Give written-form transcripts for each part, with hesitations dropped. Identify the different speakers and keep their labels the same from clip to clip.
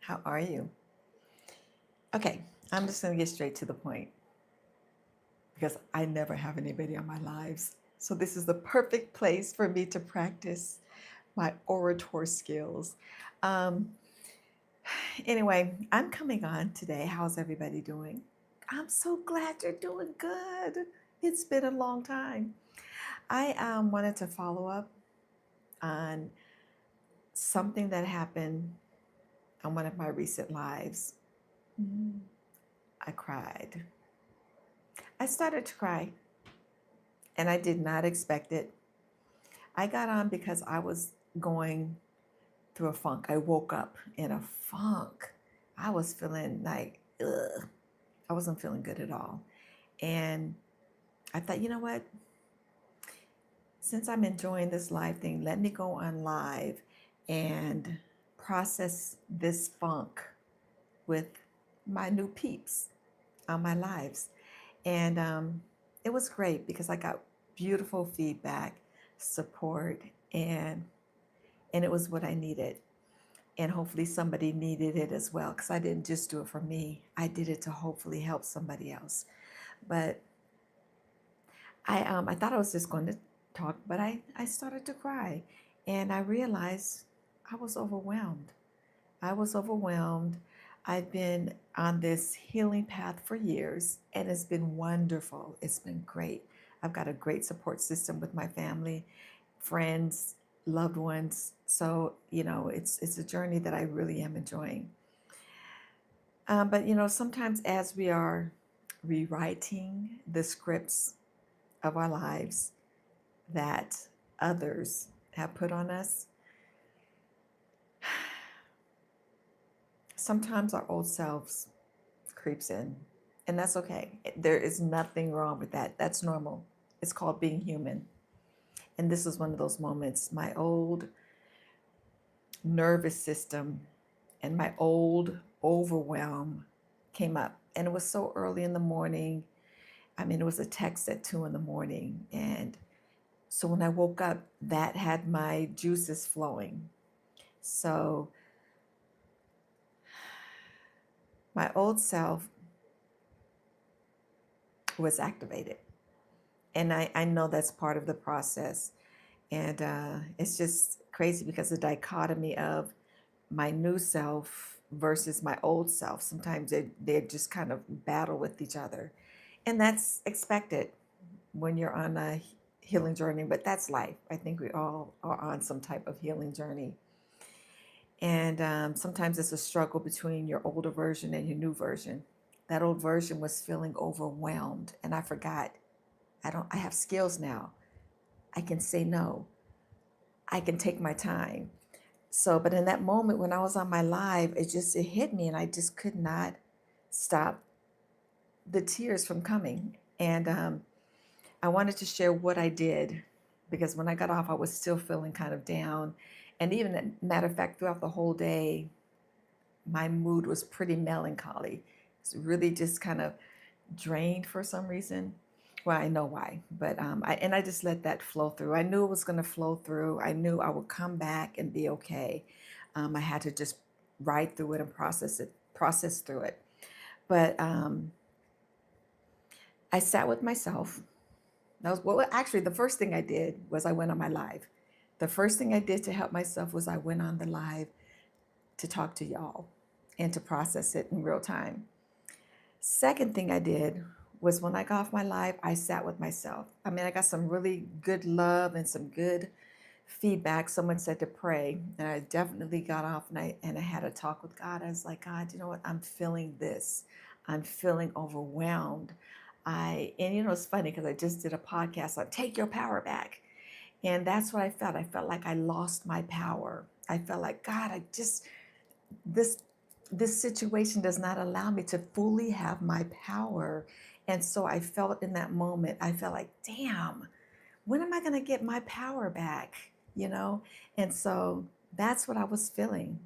Speaker 1: How are you? Okay, I'm just going to get straight to the point because I never have anybody on my lives. So, this is the perfect place for me to practice my orator skills. Um, anyway, I'm coming on today. How's everybody doing? I'm so glad you're doing good. It's been a long time. I wanted to follow up on something that happened on one of my recent lives. Mm, I cried. I started to cry, and I did not expect it. I got on because I was going through a funk. I woke up in a funk. I was feeling like, ugh. I wasn't feeling good at all. And I thought, you know what? Since I'm enjoying this live thing, let me go on live and process this funk with my new peeps on my lives. And it was great because I got beautiful feedback, support, and it was what I needed. And hopefully somebody needed it as well, because I didn't just do it for me. I did it to hopefully help somebody else. But I thought I was just going to talk, but I started to cry, and I realized I was overwhelmed. I was overwhelmed. I've been on this healing path for years, and it's been wonderful. It's been great. I've got a great support system with my family, friends, loved ones. So, it's a journey that I really am enjoying. But, sometimes as we are rewriting the scripts of our lives that others have put on us, sometimes our old selves creeps in, and that's okay. There is nothing wrong with that. That's normal. It's called being human. And this is one of those moments. My old nervous system and my old overwhelm came up. And it was so early in the morning. I mean, it was a text at 2 in the morning. And so when I woke up, that had my juices flowing. So my old self was activated. And I know that's part of the process. And it's just crazy because the dichotomy of my new self versus my old self, sometimes they just kind of battle with each other. And that's expected when you're on a healing journey, but that's life. I think we all are on some type of healing journey. And sometimes it's a struggle between your older version and your new version. That old version was feeling overwhelmed, and I forgot. I have skills now. I can say no. I can take my time. So, but in that moment when I was on my live, it hit me, and I just could not stop the tears from coming. And I wanted to share what I did because when I got off, I was still feeling kind of down. And even, matter of fact, throughout the whole day, my mood was pretty melancholy. It's really just kind of drained for some reason. Well, I know why, but I just let that flow through. I knew it was going to flow through. I knew I would come back and be okay. I had to just ride through it and process through it. But I sat with myself. That was well, actually, the first thing I did was I went on my live. The first thing I did to help myself was I went on the live to talk to y'all and to process it in real time. Second thing I did was when I got off my live, I sat with myself. I mean, I got some really good love and some good feedback. Someone said to pray, and I definitely got off and I had a talk with God. I was like, God, you know what? I'm feeling this. I'm feeling overwhelmed. And it's funny because I just did a podcast on take your power back. And that's what I felt. I felt like I lost my power. I felt like, God, this this situation does not allow me to fully have my power. And so I felt in that moment, I felt like, damn, when am I going to get my power back? You know? And so that's what I was feeling.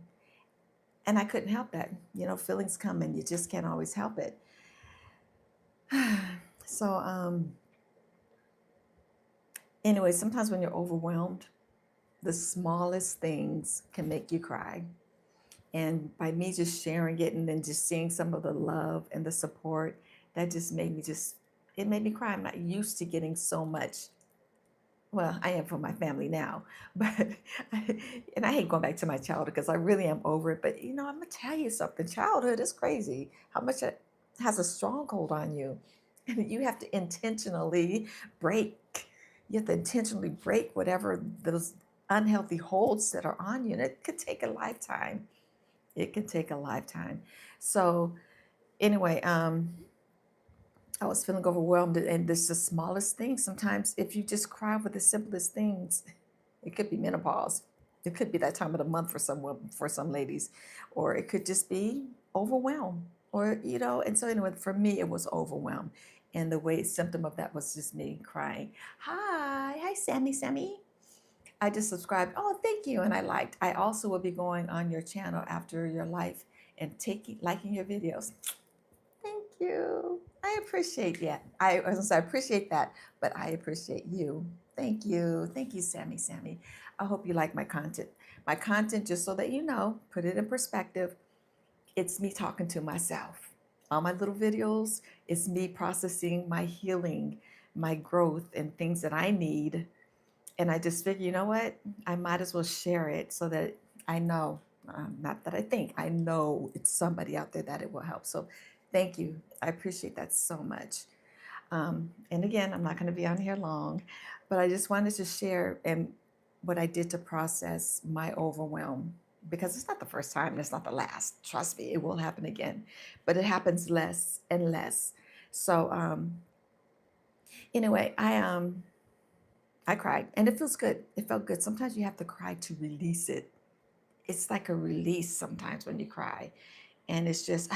Speaker 1: And I couldn't help that. Feelings come and you just can't always help it. So, anyway, sometimes when you're overwhelmed, the smallest things can make you cry. And by me just sharing it and then just seeing some of the love and the support, that just made me it made me cry. I'm not used to getting so much. Well, I am from my family now, but and I hate going back to my childhood because I really am over it. But I'm gonna tell you something. Childhood is crazy. How much it has a stronghold on you, and you have to intentionally break. You have to intentionally break whatever those unhealthy holds that are on you, and it could take a lifetime. It could take a lifetime. So anyway, I was feeling overwhelmed, and this the smallest thing. Sometimes, if you just cry for the simplest things, it could be menopause. It could be that time of the month for for some ladies, or it could just be overwhelmed, or And so anyway, for me, it was overwhelmed, and the way symptom of that was just me crying. Hi, Sammy, Sammy. I just subscribed. Oh, thank you, and I liked. I also will be going on your channel after your life and taking liking your videos. Thank you. I appreciate that. I appreciate that, but I appreciate you. Thank you. Thank you, Sammy. Sammy. I hope you like my content. My content, just so that you know, put it in perspective, it's me talking to myself. All my little videos, it's me processing my healing, my growth, and things that I need. And I just figure, you know what? I might as well share it so that I know, not that I think, I know it's somebody out there that it will help. So thank you. I appreciate that so much. And again, I'm not going to be on here long, but I just wanted to share and what I did to process my overwhelm, because it's not the first time and it's not the last. Trust me, it will happen again, but it happens less and less. So anyway, I cried, and it feels good. It felt good. Sometimes you have to cry to release it. It's like a release sometimes when you cry, and it's just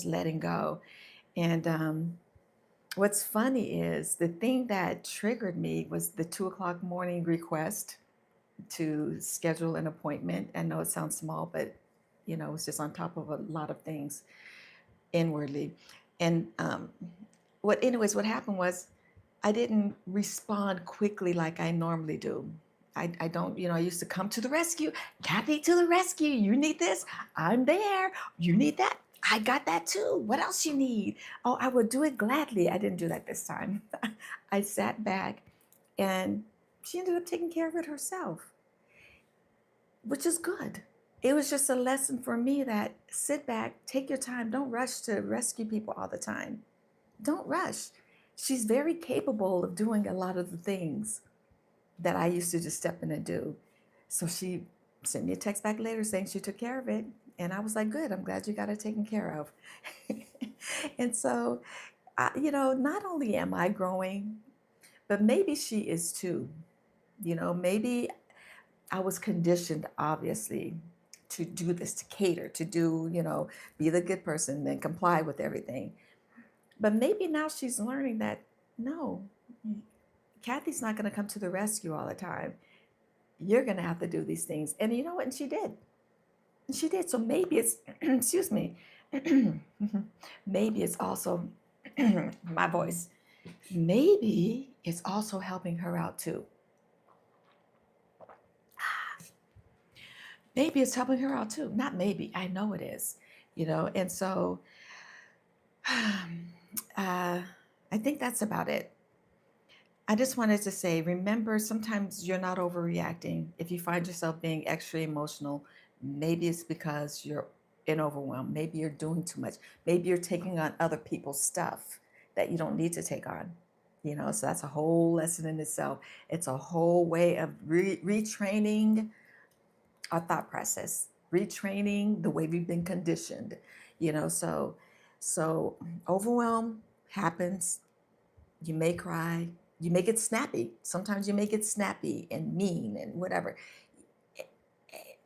Speaker 1: letting go. And what's funny is the thing that triggered me was the 2 o'clock morning request to schedule an appointment. I know it sounds small, but it's just on top of a lot of things inwardly. And what happened was I didn't respond quickly like I normally do. I don't, I used to come to the rescue. Kathy, to the rescue. You need this? I'm there. You need that? I got that too. What else you need? Oh, I would do it gladly. I didn't do that this time. I sat back, and she ended up taking care of it herself, which is good. It was just a lesson for me that sit back, take your time. Don't rush to rescue people all the time. Don't rush. She's very capable of doing a lot of the things that I used to just step in and do. So she sent me a text back later saying she took care of it. And I was like, good, I'm glad you got it taken care of. And so, not only am I growing, but maybe she is too. Maybe I was conditioned, obviously, to do this, to cater, to do, be the good person and comply with everything. But maybe now she's learning that no, Kathy's not going to come to the rescue all the time. You're going to have to do these things. And you know what? And she did. And she did. So maybe it's, excuse me, maybe it's also my voice. Maybe it's also helping her out too. Maybe it's helping her out too. Not maybe, I know it is, And so I think that's about it. I just wanted to say, remember, sometimes you're not overreacting. If you find yourself being extra emotional, maybe it's because you're in overwhelm. Maybe you're doing too much. Maybe you're taking on other people's stuff that you don't need to take on. So that's a whole lesson in itself. It's a whole way of retraining our thought process, retraining the way we've been conditioned. So overwhelm happens. You may cry. You make it snappy. Sometimes you make it snappy and mean and whatever.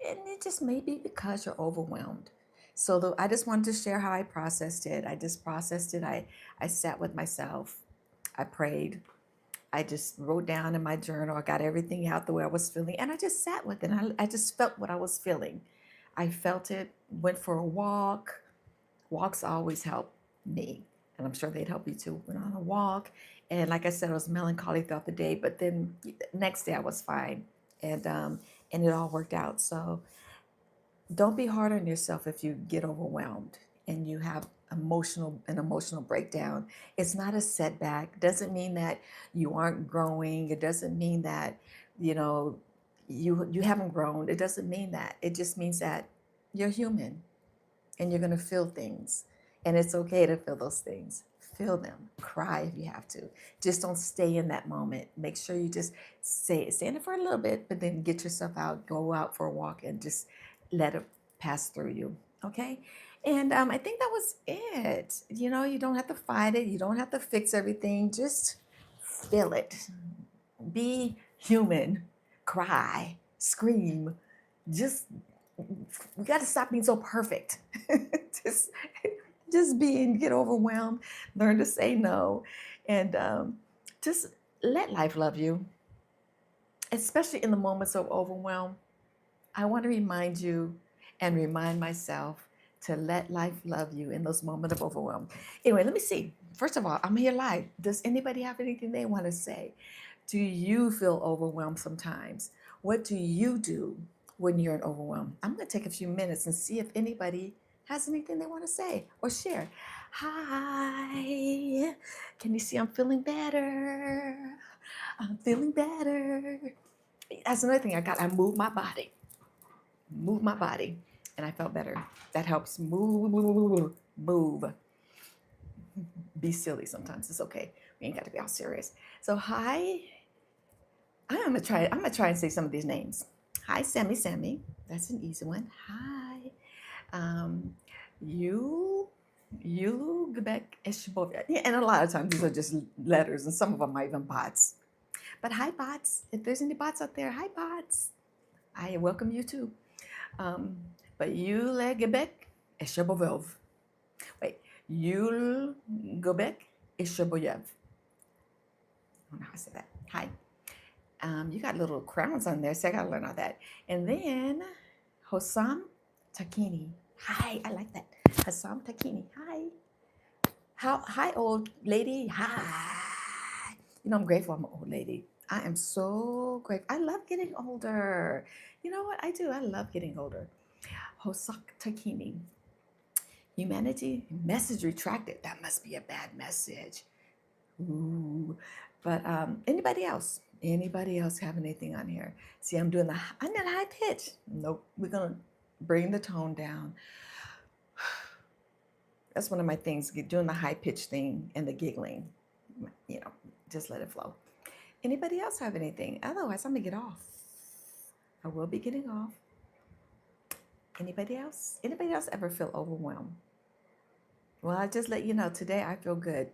Speaker 1: And it just may be because you're overwhelmed. So I just wanted to share how I processed it. I just processed it. I sat with myself. I prayed. I just wrote down in my journal. I got everything out the way I was feeling. And I just sat with it. I just felt what I was feeling. I felt it, went for a walk. Walks always help me. And I'm sure they'd help you too. Went on a walk. And like I said, I was melancholy throughout the day. But then the next day I was fine. And it all worked out. So Don't be hard on yourself if you get overwhelmed and you have an emotional breakdown. It's not a setback. Doesn't mean that you aren't growing. It doesn't mean that, you know, you haven't grown. It doesn't mean that. It just means that you're human and you're going to feel things. And it's okay to feel those things. Feel them. Cry if you have to. Just don't stay in that moment. Make sure you just stand it for a little bit, but then get yourself out, go out for a walk, and just let it pass through you. Okay? And I think that was it. You know, you don't have to fight it, you don't have to fix everything. Just feel it. Be human. Cry, scream. Just we got to stop being so perfect. just, just get overwhelmed, learn to say no, and just let life love you, especially in the moments of overwhelm. I want to remind you and remind myself to let life love you in those moments of overwhelm. Anyway, let me see. First of all, I'm here live. Does anybody have anything they want to say? Do you feel overwhelmed sometimes? What do you do when you're in overwhelm? I'm going to take a few minutes and see if anybody has anything they want to say or share. Hi. Can you see I'm feeling better? I'm feeling better. That's another thing I moved my body. Move my body, and I felt better. That helps move. Be silly sometimes. It's okay. We ain't got to be all serious. So hi. I'm gonna try and say some of these names. Hi, Sammy. That's an easy one. Hi. Um, you, Gebek, Eshabov. Yeah, and a lot of times these are just letters, and some of them are even bots. But hi, bots. If there's any bots out there, hi, bots. I welcome you too. But Yule Gebek, Eshabov. Wait, Yule Gebek, Eshaboyev. I don't know how to say that. Hi. You got little crowns on there, so I gotta learn all that. And then Hossam Takini. Hi, I like that. Hossam Takini. Hi. Hi, old lady. Hi. You know, I'm grateful I'm an old lady. I am so grateful. I love getting older. You know what? I do. I love getting older. Hosak Takini. Humanity message retracted. That must be a bad message. Ooh. But anybody else? Anybody else have anything on here? See, I'm doing I'm at high pitch. Nope. We're gonna bring the tone down. That's one of my things, doing the high pitch thing and the giggling. You know, just let it flow. Anybody else have anything? Otherwise, I'm gonna get off. I will be getting off. Anybody else? Anybody else ever feel overwhelmed? Well, I just let you know today I feel good.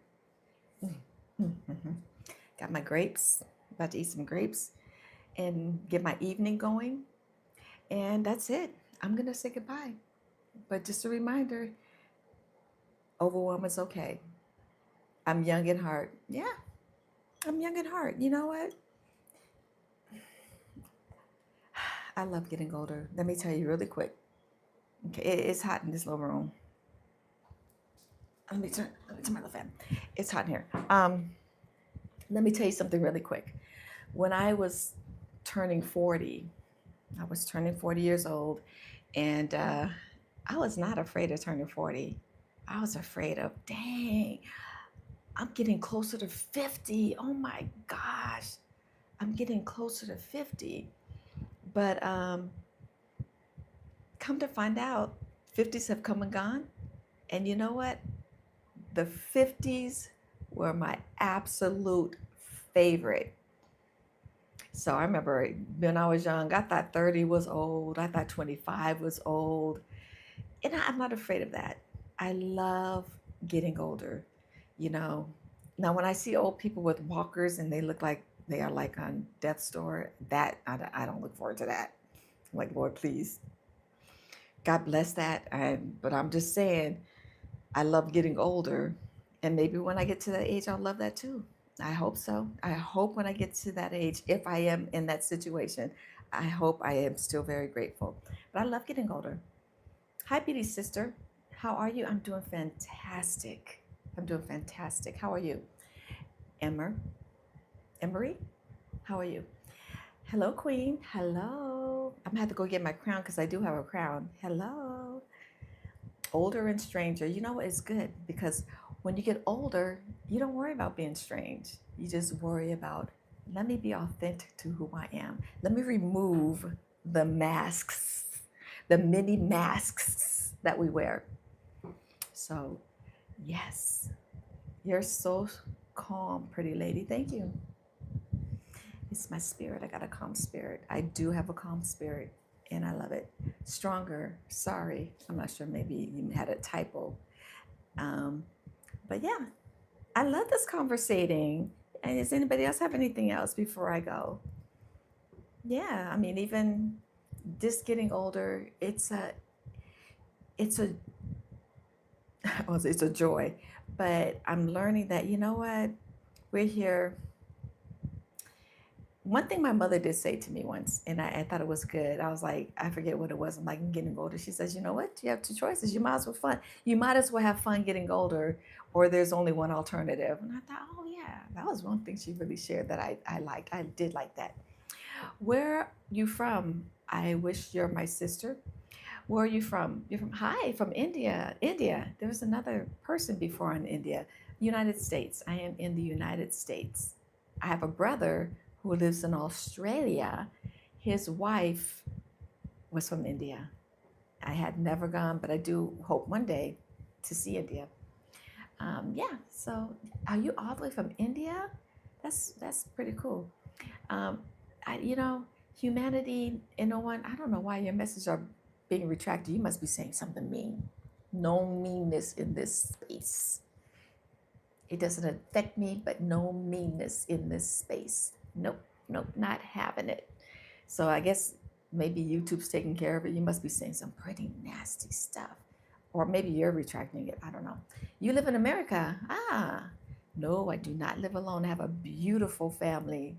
Speaker 1: Got my grapes, about to eat some grapes and get my evening going. And that's it. I'm going to say goodbye. But just a reminder, overwhelm is okay. I'm young at heart. Yeah, I'm young at heart. You know what? I love getting older. Let me tell you really quick. Okay, it's hot in this little room. Let me turn my little fan. It's hot in here. Let me tell you something really quick. When I was turning 40, I was turning 40 years old, and I was not afraid of turning 40. I was afraid of, dang, I'm getting closer to 50. Oh my gosh, I'm getting closer to 50. But come to find out, 50s have come and gone. And you know what? The 50s were my absolute favorite. So I remember when I was young, I thought 30 was old. I thought 25 was old. And I'm not afraid of that. I love getting older, you know. Now, when I see old people with walkers and they look like they are like on death's door, that I don't look forward to that. I'm like, Lord, please. God bless that. But I'm just saying, I love getting older. And maybe when I get to that age, I'll love that too. I hope so. I hope when I get to that age, if I am in that situation, I hope I am still very grateful. But I love getting older. Hi, Beauty Sister. How are you? I'm doing fantastic. I'm doing fantastic. How are you? Emery? How are you? Hello, Queen. Hello. I'm gonna have to go get my crown because I do have a crown. Hello. Older and stranger. You know what? It's good because when you get older, you don't worry about being strange. You just worry about, let me be authentic to who I am. Let me remove the masks, the many masks that we wear. So, yes, you're so calm, pretty lady. Thank you. It's my spirit. I got a calm spirit. I do have a calm spirit and I love it. Stronger. Sorry. I'm not sure. Maybe you had a typo. Um, but yeah, I love this conversating. And does anybody else have anything else before I go? Yeah, I mean, even just getting older, it's a, well, it's a joy. But I'm learning that, you know what? We're here. One thing my mother did say to me once, and I thought it was good. I was like, I forget what it was. I'm like, I'm getting older. She says, you know what? You have two choices. You might as well fun. You might as well have fun getting older, or there's only one alternative. And I thought, oh yeah, that was one thing she really shared that I liked. I did like that. Where are you from? I wish you're my sister. Where are you from? You're from, hi, from India. India. There was another person before in India. United States. I am in the United States. I have a brother who lives in Australia. His wife was from India. I had never gone, but I do hope one day to see India. Yeah, so are you all the way from India? That's pretty cool. Um, you know, humanity, you know what? I don't know why your messages are being retracted. You must be saying something mean. No meanness in this space. It doesn't affect me, but no meanness in this space. Nope, nope, not having it. So I guess maybe YouTube's taking care of it. You must be saying some pretty nasty stuff. Or maybe you're retracting it. I don't know. You live in America. Ah, no, I do not live alone. I have a beautiful family.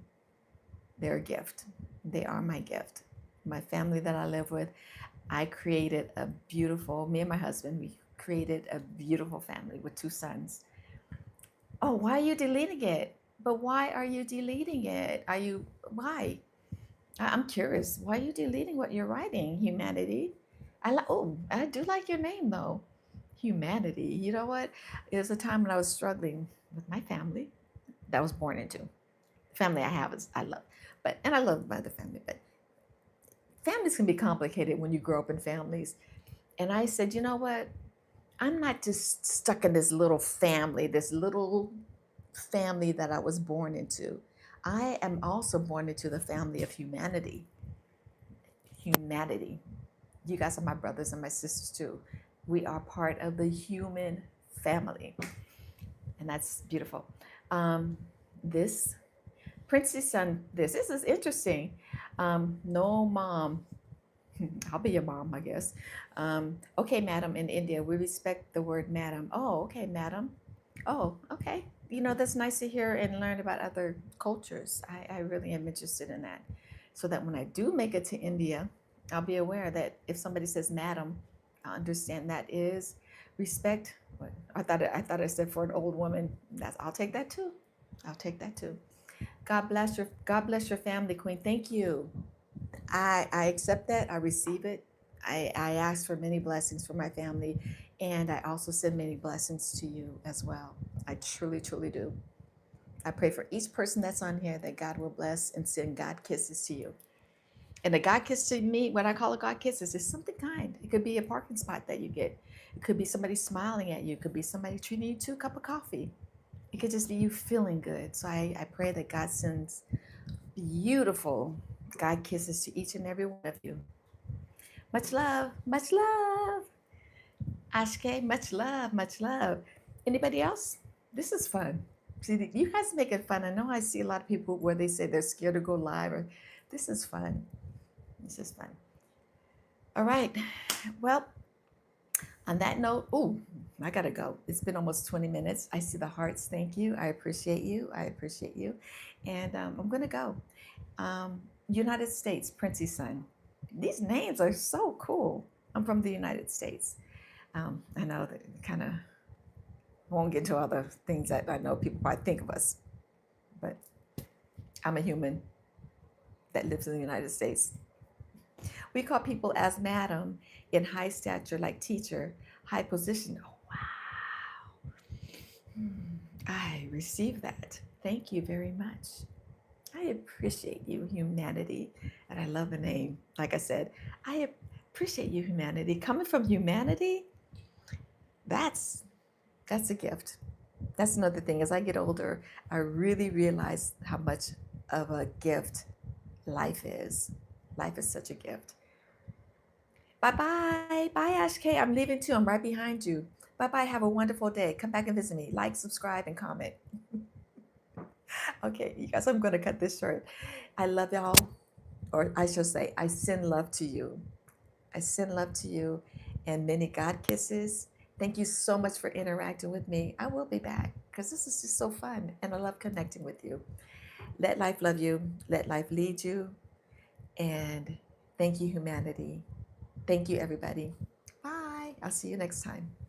Speaker 1: They're a gift. They are my gift. My family that I live with, I created a beautiful, me and my husband, we created a beautiful family with two sons. Oh, why are you deleting it? But why are you deleting it? Why? I'm curious. Why are you deleting what you're writing, humanity? Oh, I do like your name though. Humanity. You know what? It was a time when I was struggling with my family that I was born into. The family I have is I love, and I love my other family, but families can be complicated when you grow up in families. And I said, you know what? I'm not just stuck in this little family that I was born into. I am also born into the family of humanity. Humanity. You guys are my brothers and my sisters too. We are part of the human family. And that's beautiful. This Princess Son, this is interesting. No mom. I'll be your mom, I guess. Okay, madam, in India, we respect the word madam. Oh, okay, madam. Oh, okay. You know, that's nice to hear and learn about other cultures. I really am interested in that. So that when I do make it to India, I'll be aware that if somebody says madam, I understand that is respect. I thought I said for an old woman. I'll take that too. I'll take that too. God bless your family, Queen. Thank you. I accept that. I receive it. I ask for many blessings for my family, and I also send many blessings to you as well. I truly, truly do. I pray for each person that's on here that God will bless and send God kisses to you. And a God kiss to me, what I call a God kiss, is just something kind. It could be a parking spot that you get. It could be somebody smiling at you. It could be somebody treating you to a cup of coffee. It could just be you feeling good. So I pray that God sends beautiful God kisses to each and every one of you. Much love, much love. Ashke, much love, much love. Anybody else? This is fun. See, you guys make it fun. I know I see a lot of people where they say they're scared to go live. Or this is fun. This is fun. All right. Well, on that note, I gotta go. It's been almost 20 minutes. I see the hearts. Thank you. I appreciate you. I appreciate you. And I'm gonna go. United States, Princey Son. These names are so cool. I'm from the United States. I know that kind of won't get into all the things that I know people might think of us, but I'm a human that lives in the United States. We call people as madam in high stature, like teacher, high position. Oh, wow. I receive that. Thank you very much. I appreciate you, humanity. And I love the name. Like I said, I appreciate you, humanity. Coming from humanity, that's that's a gift. That's another thing. As I get older, I really realize how much of a gift life is. Life is such a gift. Bye bye. Bye, Ash K. I'm leaving too. I'm right behind you. Bye bye. Have a wonderful day. Come back and visit me. Like, subscribe, and comment. Okay, you guys, I'm going to cut this short. I love y'all. Or I should say, I send love to you. I send love to you and many God kisses. Thank you so much for interacting with me. I will be back because this is just so fun and I love connecting with you. Let life love you. Let life lead you. And thank you, humanity. Thank you, everybody. Bye. I'll see you next time.